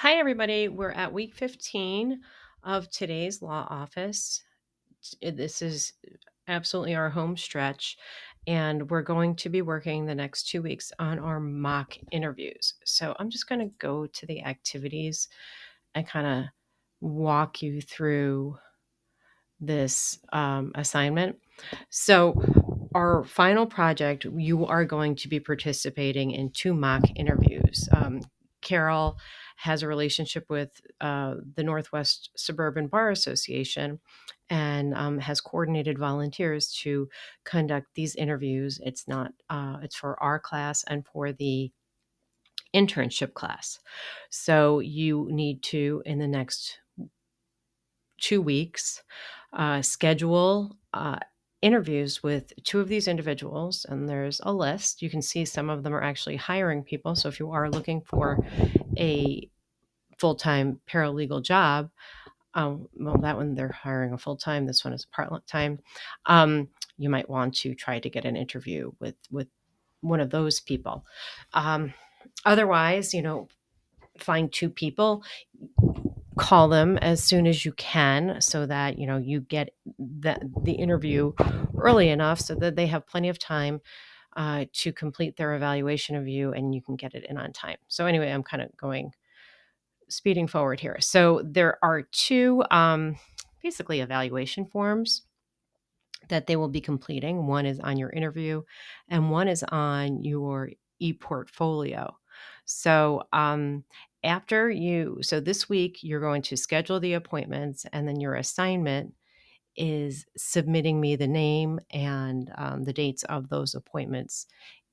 Hi, everybody. We're at week 15 of today's law office. This is absolutely our home stretch, and we're going to be working the next 2 weeks on our mock interviews. So I'm just going to go to the activities and kind of walk you through this assignment. So, our final project, you are going to be participating in two mock interviews. Carol has a relationship with the Northwest Suburban Bar Association and has coordinated volunteers to conduct these interviews. It's for our class and for the internship class. So you need to, in the next 2 weeks, schedule interviews with two of these individuals, and there's a list. You can see some of them are actually hiring people. So if you are looking for a full time paralegal job, well, that one they're hiring a full time. This one is part time. You might want to try to get an interview with one of those people. Otherwise, find two people, call them as soon as you can so that you get the interview early enough so that they have plenty of time to complete their evaluation of you and you can get it in on time. So anyway, I'm kind of speeding forward here. So there are two basically evaluation forms that they will be completing. One is on your interview and one is on your e-portfolio. So so this week you're going to schedule the appointments, and then your assignment is submitting me the name and the dates of those appointments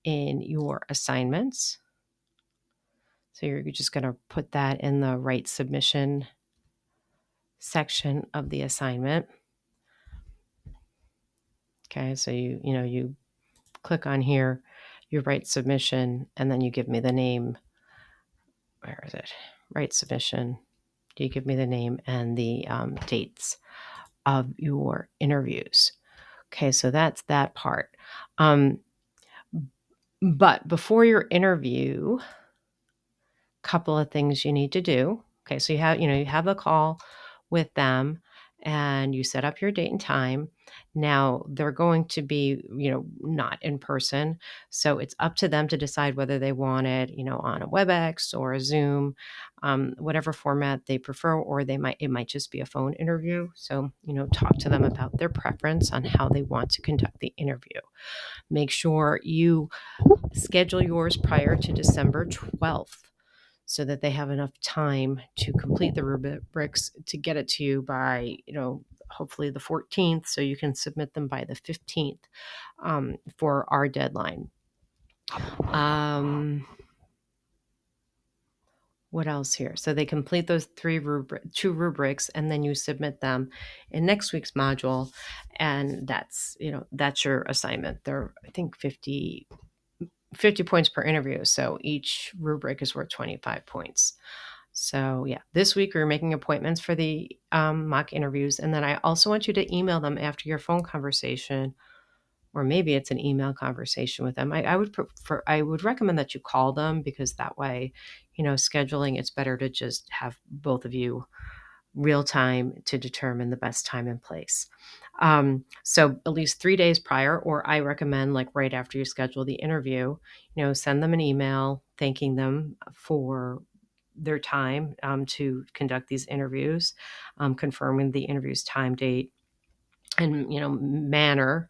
in your assignments. So you're just going to put that in the right submission section of the assignment. Okay, so you click on here, you write submission, and then you give me the name. Where is it? Write submission. You give me the name and the dates of your interviews. Okay, so that's that part. But before your interview, couple of things you need to do. Okay, so you have a call with them and you set up your date and time. Now they're going to be, not in person. So it's up to them to decide whether they want it, on a WebEx or a Zoom, whatever format they prefer, or it might just be a phone interview. So, talk to them about their preference on how they want to conduct the interview. Make sure you schedule yours prior to December 12th so that they have enough time to complete the rubrics to get it to you by, hopefully the 14th, so you can submit them by the 15th for our deadline. What else here? So they complete those two rubrics, and then you submit them in next week's module, and that's your assignment. They're, I think, 50 points per interview, so each rubric is worth 25 points. So yeah, this week we're making appointments for the mock interviews, and then I also want you to email them after your phone conversation, or maybe it's an email conversation with them. I would recommend that you call them, because that way, scheduling, it's better to just have both of you real time to determine the best time and place. So at least 3 days prior, or I recommend like right after you schedule the interview, send them an email thanking them for their time to conduct these interviews, confirming the interview's time, date, and manner.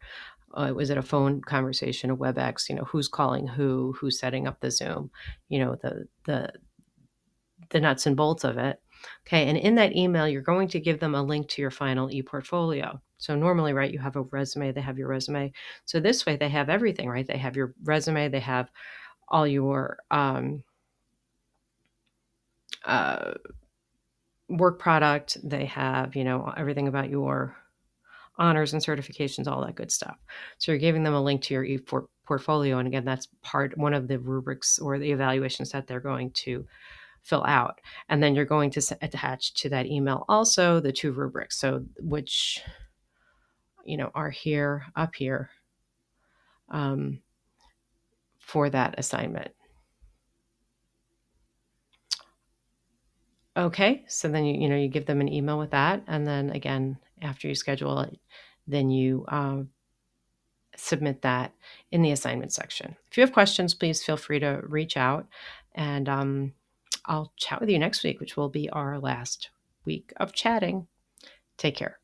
Was it a phone conversation, a WebEx? Who's calling who's setting up the Zoom? The nuts and bolts of it. Okay, and in that email, you're going to give them a link to your final e-portfolio. So normally, right, you have a resume, they have your resume. So this way they have everything, right? They have your resume, they have all your work product, they have, everything about your honors and certifications, all that good stuff. So you're giving them a link to your e-portfolio. And again, that's one of the rubrics or the evaluations that they're going to fill out. And then you're going to attach to that email also the two rubrics, so which are up here for that assignment. Okay, so then you give them an email with that, and then again, after you schedule it, then you, submit that in the assignment section. If you have questions, please feel free to reach out, and, I'll chat with you next week, which will be our last week of chatting. Take care.